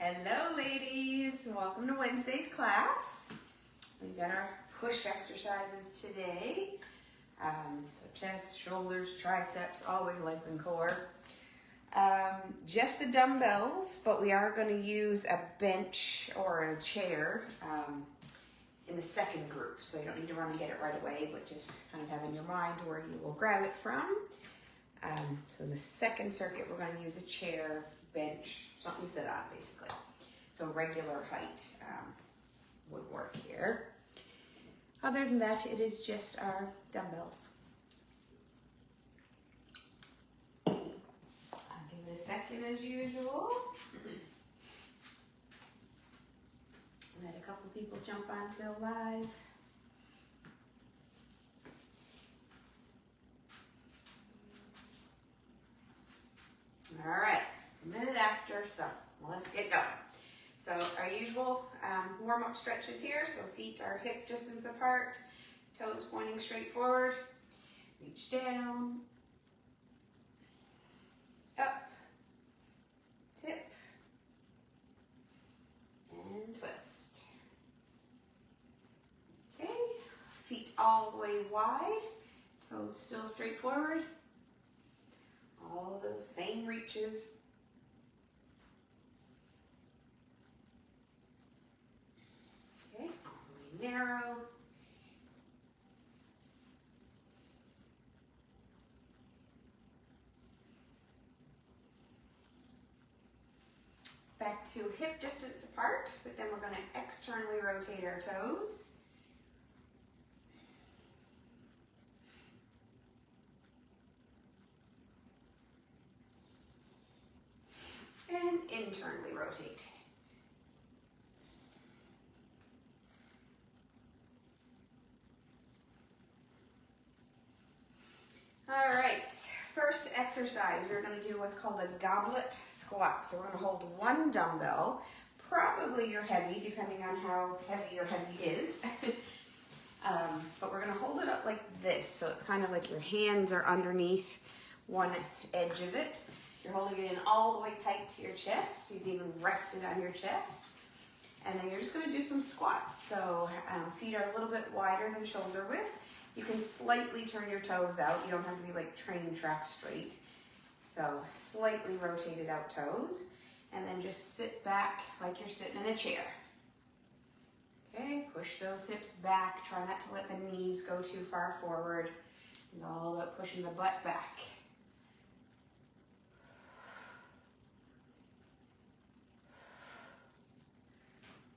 Hello ladies, welcome to Wednesday's class. We've got our push exercises today. So chest, shoulders, triceps, always legs and core. Just the dumbbells, but we are going to use a bench or a chair in the second group. So you don't need to run and get it right away, but just kind of have in your mind where you will grab it from. So in the second circuit, we're going to use a chair, bench, something to sit on basically. So regular height would work here. Other than that, it is just our dumbbells. I'll give it a second as usual. Let a couple people jump onto live. All right, it's a minute after, so let's get going. So our usual warm-up stretches here. So feet are hip distance apart, toes pointing straight forward. Reach down, up, tip, and twist. Okay, feet all the way wide, toes still straight forward. All those same reaches. Okay, all the way narrow. Back to hip distance apart, but then we're going to externally rotate our toes. And internally rotate. All right, first exercise, we're going to do what's called a goblet squat. So we're going to hold one dumbbell, probably your heavy, depending on how heavy your heavy is. But we're going to hold it up like this. So it's kind of like your hands are underneath one edge of it. You're holding it in all the way tight to your chest. You can even rest it on your chest. And then you're just going to do some squats. So feet are a little bit wider than shoulder width. You can slightly turn your toes out. You don't have to be like train track straight. So slightly rotated out toes. And then just sit back like you're sitting in a chair. Okay, push those hips back. Try not to let the knees go too far forward. It's all about pushing the butt back.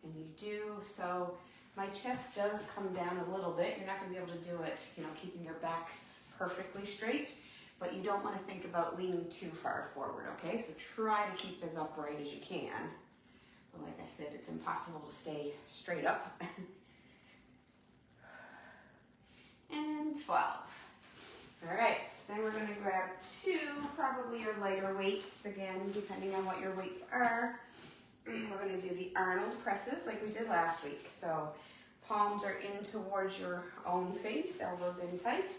And you do, so my chest does come down a little bit. You're not going to be able to do it, keeping your back perfectly straight, but you don't want to think about leaning too far forward, okay? So try to keep as upright as you can. But like I said, it's impossible to stay straight up. And 12. All right, so then we're going to grab two, probably your lighter weights, again, depending on what your weights are. We're going to do the Arnold presses like we did last week. So palms are in towards your own face, elbows in tight.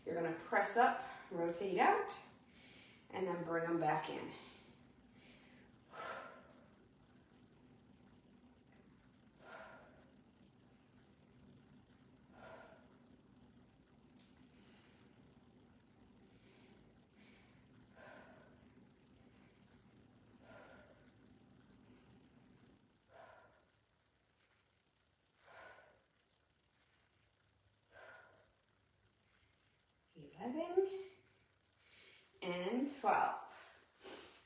You're going to press up, rotate out, and then bring them back in. And 12.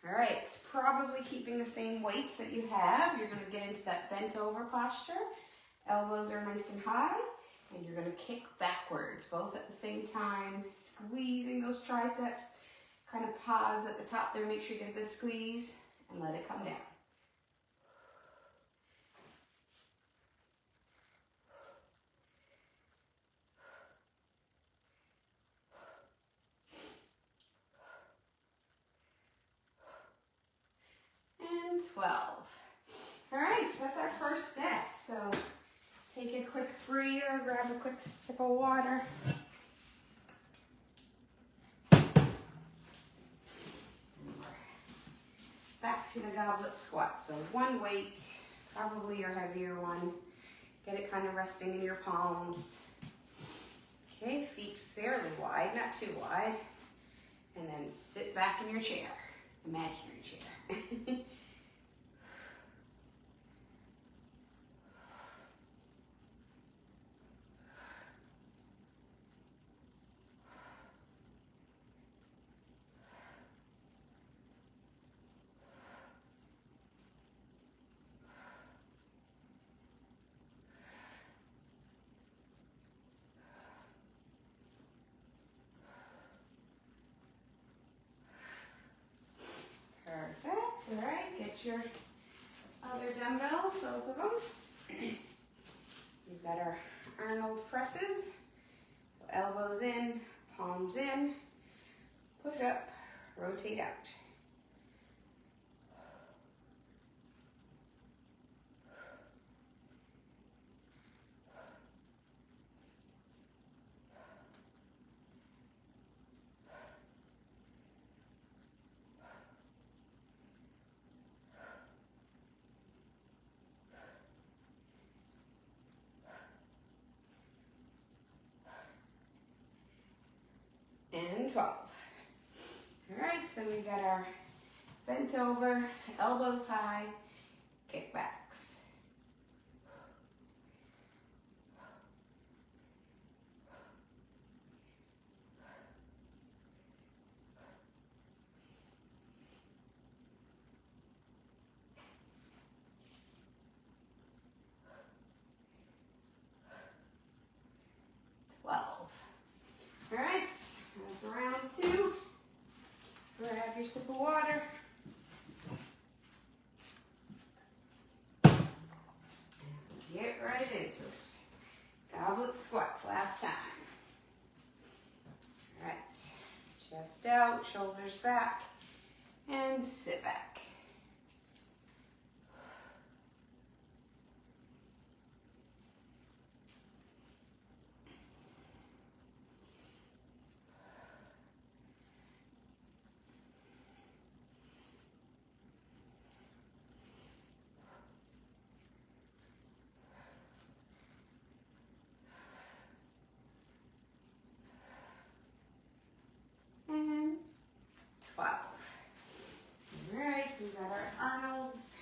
All right, it's probably keeping the same weights that you have. You're going to get into that bent over posture. Elbows are nice and high, and you're going to kick backwards, both at the same time, squeezing those triceps. Kind of pause at the top there, make sure you get a good squeeze, and let it come down. And 12. All right, so that's our first set. So take a quick breather, grab a quick sip of water. back to the goblet squat. So one weight, probably your heavier one. Get it kind of resting in your palms. Okay, feet fairly wide, not too wide. And then sit back in your chair, imaginary chair. Perfect, all right, get your other dumbbells, both of them. We've got our Arnold presses. So elbows in, palms in, push up, rotate out. And 12. All right, so we got our bent over, elbows high, kickbacks. All right, that's round 2. Grab your sip of water. And get right into it. Goblet squats, last time. All right, chest out, shoulders back, and sit back. And 12. All right, we got our Arnolds.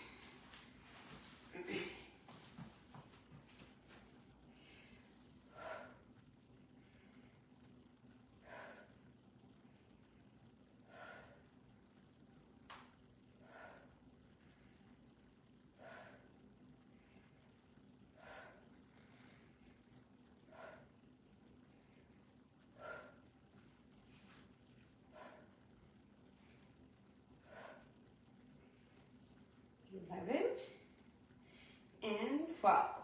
And 12. All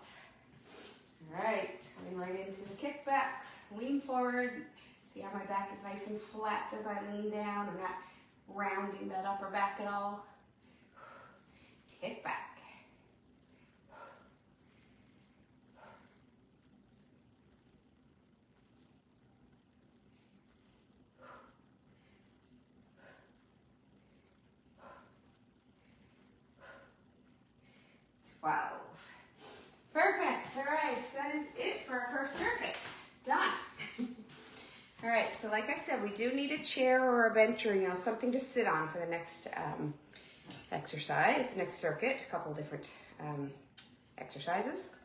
right, going right into the kickbacks. Lean forward. See how my back is nice and flat as I lean down. I'm not rounding that upper back at all. Kick back. Perfect. All right, so that is it for our first circuit. Done. All right, so like I said, we do need a chair or a bench or, something to sit on for the next exercise, next circuit, a couple different exercises.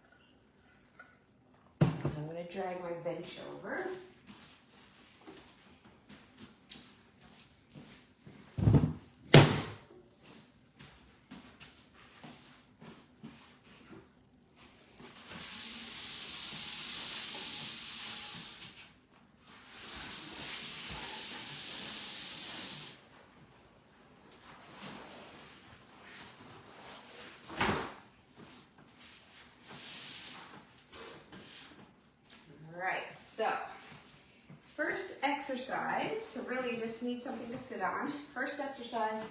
I'm going to drag my bench over. So, first exercise, so really you just need something to sit on. First exercise,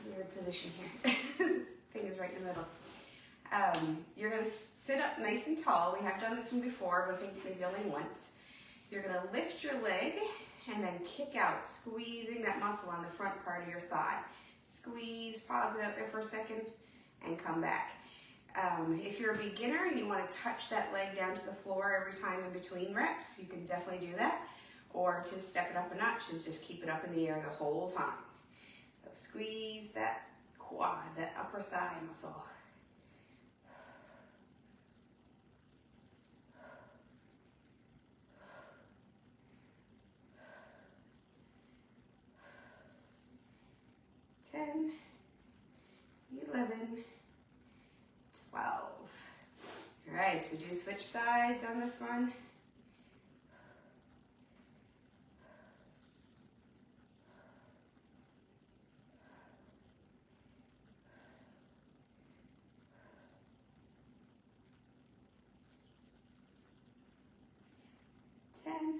weird position here. This thing is right in the middle. You're going to sit up nice and tall. We have done this one before, but I think maybe only once. You're going to lift your leg and then kick out, squeezing that muscle on the front part of your thigh. Squeeze, pause it out there for a second, and come back. If you're a beginner and you want to touch that leg down to the floor every time in between reps, you can definitely do that. Or to step it up a notch is just keep it up in the air the whole time. So squeeze that quad, that upper thigh muscle. Ten, 11, 12. All right, we do switch sides on this one. Ten,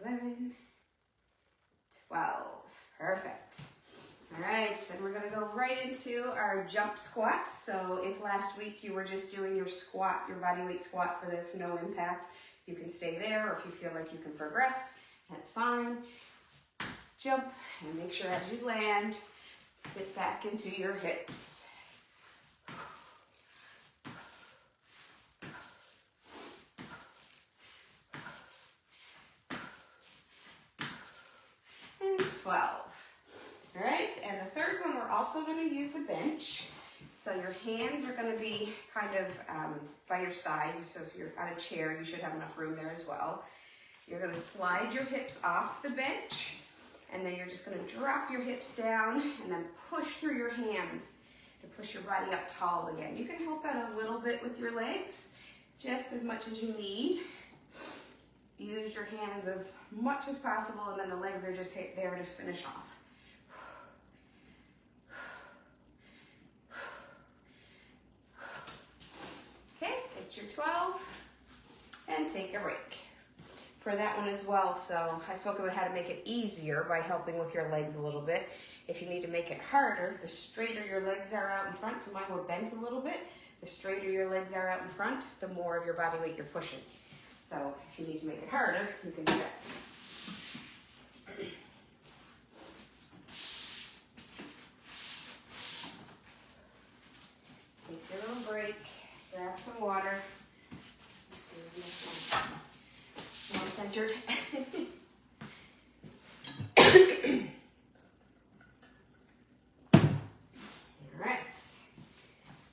11, 12. Perfect. All right, so then we're gonna go right into our jump squats. So if last week you were just doing your squat, your body weight squat for this, no impact, you can stay there, or if you feel like you can progress, that's fine. Jump and make sure as you land, sit back into your hips. And 12. All right, and the third one, we're also going to use the bench. So your hands are going to be kind of by your sides. So if you're on a chair, you should have enough room there as well. You're going to slide your hips off the bench, and then you're just going to drop your hips down and then push through your hands to push your body up tall again. You can help out a little bit with your legs, just as much as you need. Use your hands as much as possible, and then the legs are just there to finish off. Okay, get your 12 and take a break. For that one as well, so I spoke about how to make it easier by helping with your legs a little bit. If you need to make it harder, the straighter your legs are out in front, so mine were bent a little bit, the straighter your legs are out in front, the more of your body weight you're pushing. So if you need to make it harder, you can do that. Take your little break, grab some water. More centered. All right,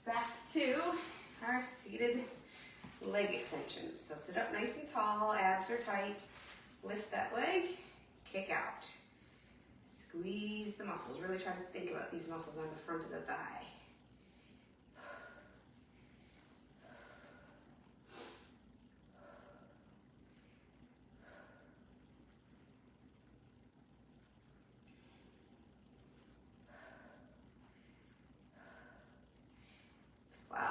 back to our seated leg extensions. So sit up nice and tall, abs are tight, lift that leg, kick out. Squeeze the muscles, really try to think about these muscles on the front of the thigh. 12.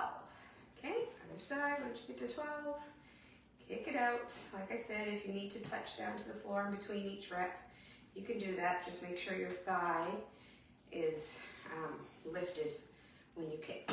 Okay, other side, once you get to 12, kick it out. Like I said, if you need to touch down to the floor in between each rep, you can do that. Just make sure your thigh is lifted when you kick.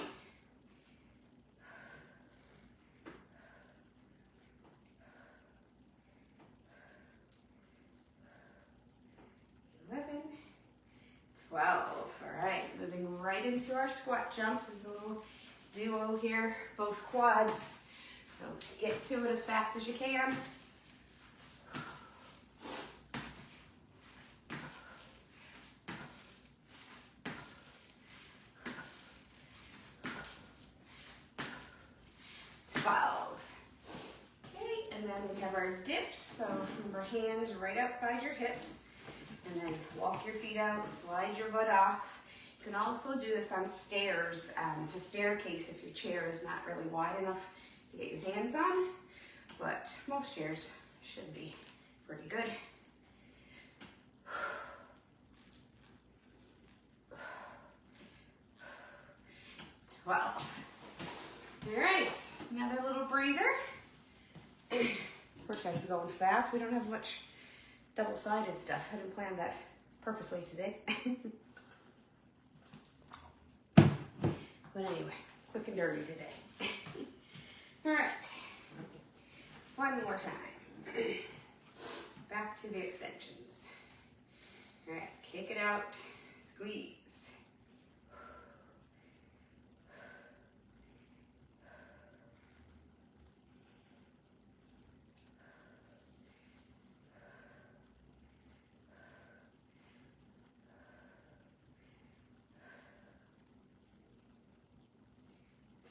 All right, moving right into our squat jumps. There's a little duo here, both quads. So get to it as fast as you can. Okay, and then we have our dips. So remember, hands right outside your hips. And then walk your feet out, slide your butt off. You can also do this on stairs, a staircase if your chair is not really wide enough to get your hands on, but most chairs should be pretty good. All right, another little breather. This workout is going fast. We don't have much double-sided stuff. I didn't plan that purposely today. But anyway, quick and dirty today. All right, one more time. Back to the extensions. All right, kick it out, squeeze.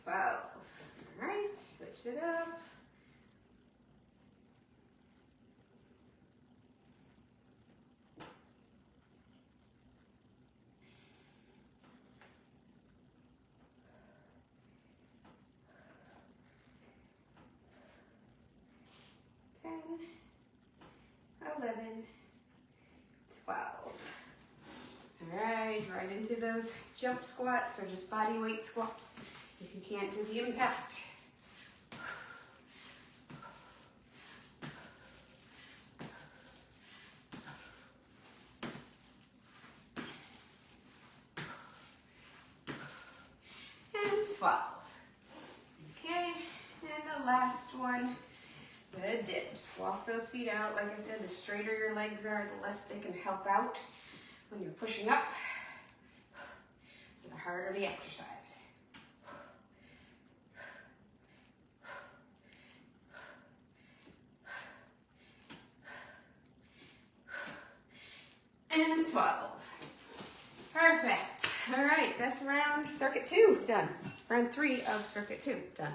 12. All right, switch it up. 10, 11, 12. All right, right into those jump squats or just body weight squats if you can't do the impact. And 12. Okay, and the last one, the dips. Walk those feet out. Like I said, the straighter your legs are, the less they can help out when you're pushing up. The harder the exercise. And 12. Perfect. All right, that's round circuit 2 done. Round 3 of circuit 2 done.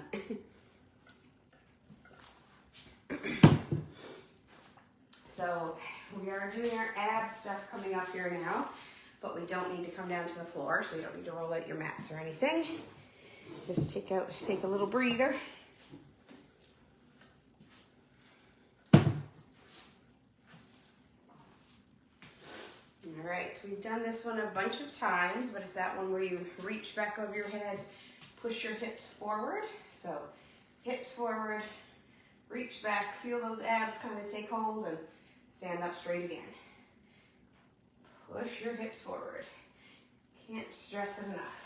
So we are doing our ab stuff coming up here now, but we don't need to come down to the floor, so you don't need to roll out your mats or anything. Just take a little breather. All right, we've done this one a bunch of times, but it's that one where you reach back over your head, push your hips forward. So hips forward, reach back, feel those abs kind of take hold and stand up straight again. Push your hips forward. Can't stress it enough.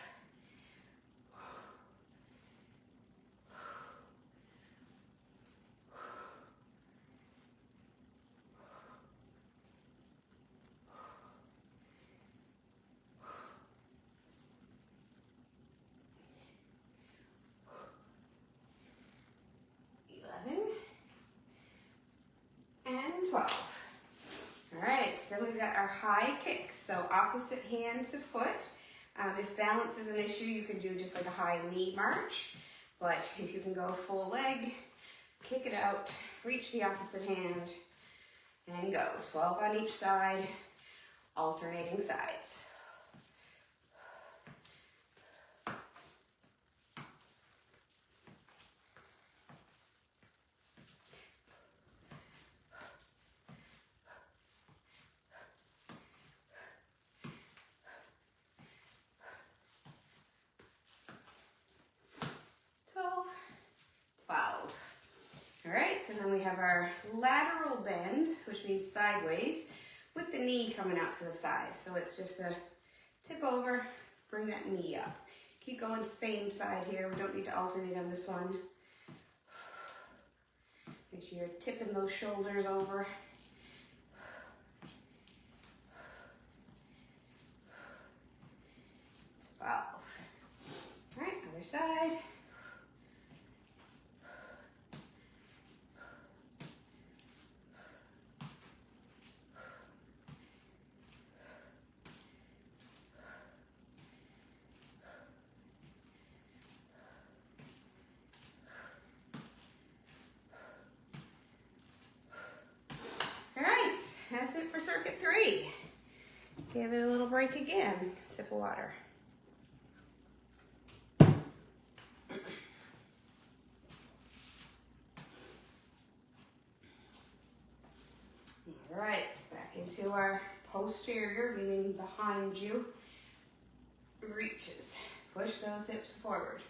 And 12. All right, so then we've got our high kicks. So opposite hand to foot. If balance is an issue, you can do just like a high knee march. But if you can go full leg, kick it out, reach the opposite hand, and go. 12 on each side, alternating sides. All right, and then we have our lateral bend, which means sideways, with the knee coming out to the side. So it's just a tip over, bring that knee up. Keep going same side here. We don't need to alternate on this one. Make sure you're tipping those shoulders over. It's 12. All right, other side. That's it for circuit 3. Give it a little break again. Sip of water. All right, back into our posterior, meaning behind you, reaches. Push those hips forward.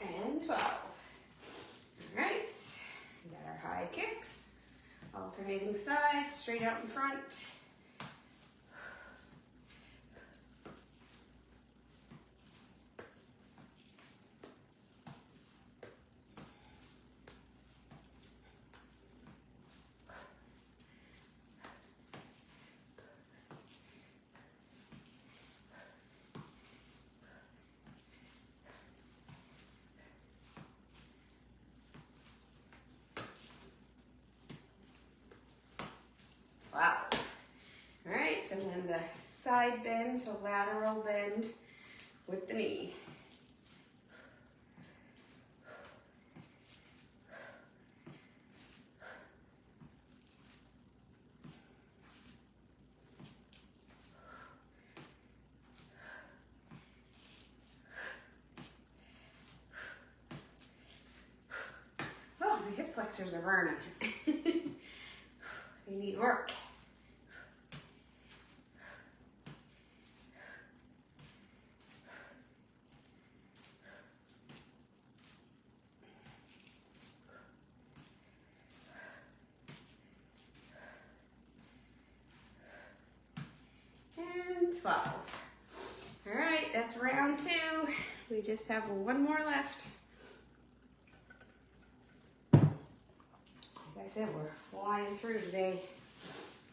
And 12. Alternating sides, straight out in front. Wow. All right, and then the side bend, so lateral bend with the knee. Oh, my hip flexors are burning. They need work. And 12. All right, that's round 2. We just have one more left. Like I said, we're flying through today.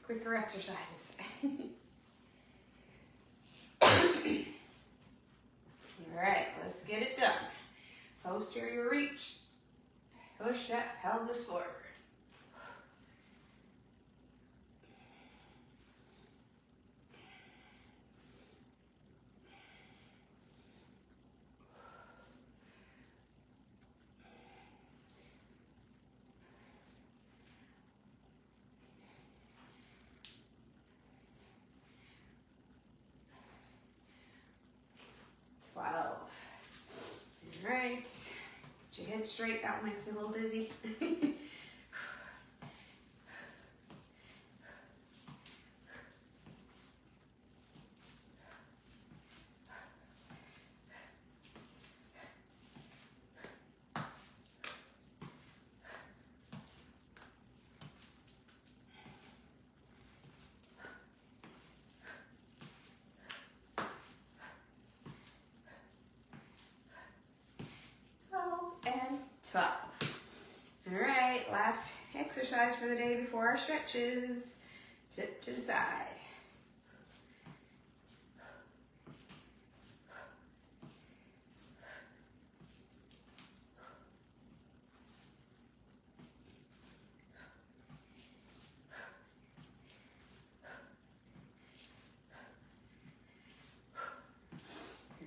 Quicker exercises. All right, let's get it done. Posterior reach. Push that pelvis forward. All right, get your head straight. That makes me a little dizzy. And 12. All right, last exercise for the day before our stretches. Tip to the side.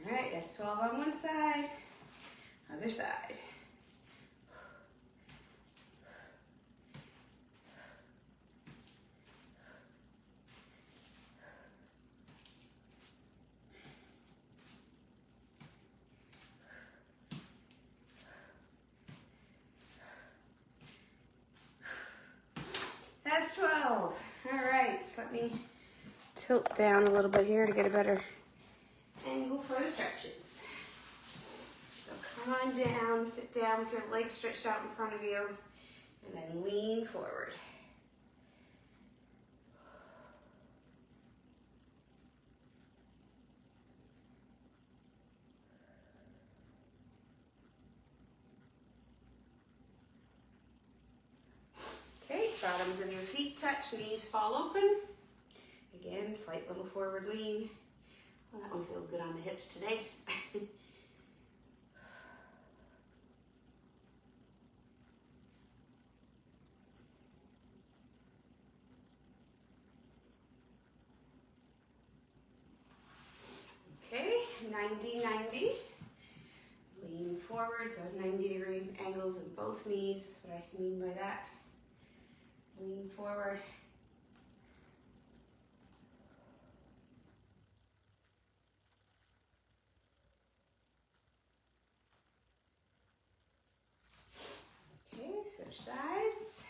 All right, that's 12 on one side, other side. That's 12. All right, so let me tilt down a little bit here to get a better angle for the stretches. So come on down, sit down with your legs stretched out in front of you, and then lean forward. Okay, bottoms of your feet touch, knees fall open. Again, slight little forward lean. Well, that one feels good on the hips today. Okay, 90-90. Lean forward, so 90-degree angles in both knees. That's what I mean by that. Lean forward. Okay, switch sides.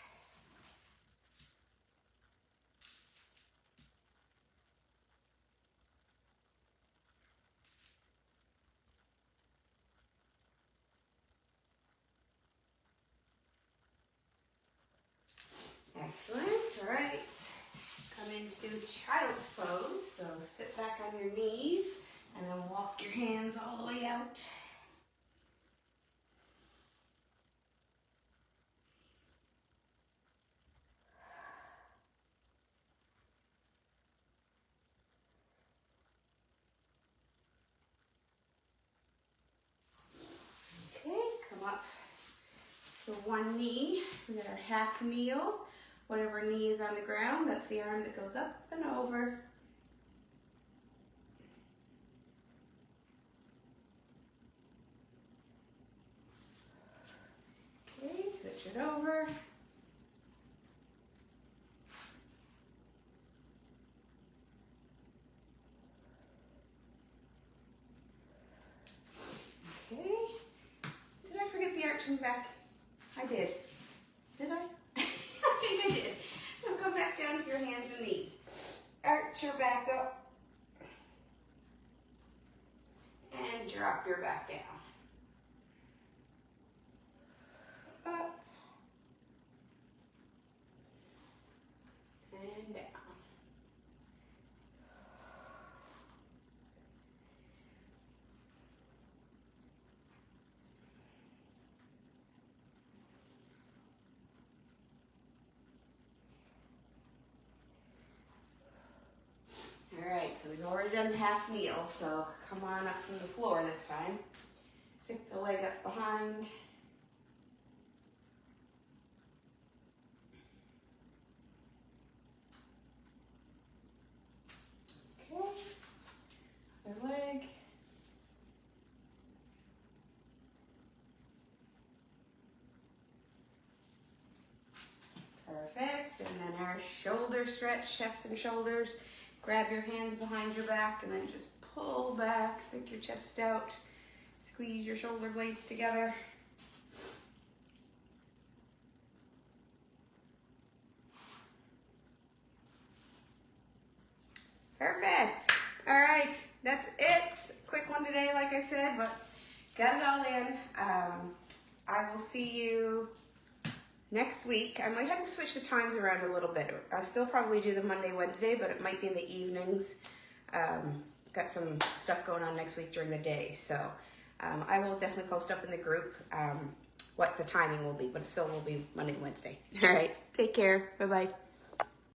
Excellent. to do a child's pose. So sit back on your knees and then walk your hands all the way out. Okay, come up to one knee. We got our half kneel. Whatever knee is on the ground, that's the arm that goes up and over. Okay, switch it over. Okay. Did I forget the arching back? I did. Did I? I think I did. So come back down to your hands and knees. Arch your back up. And drop your back down. Up. And down. All right, so we've already done half kneel, so come on up from the floor this time. Pick the leg up behind. Okay, other leg. Perfect, and then our shoulder stretch, chest and shoulders. Grab your hands behind your back and then just pull back, stick your chest out, squeeze your shoulder blades together. Perfect. All right, that's it. Quick one today, like I said, but got it all in. I will see you next week. I might have to switch the times around a little bit. I'll still probably do the Monday, Wednesday, but it might be in the evenings. Got some stuff going on next week during the day, so I will definitely post up in the group what the timing will be, but it still will be Monday, Wednesday. All right, take care. Bye-bye.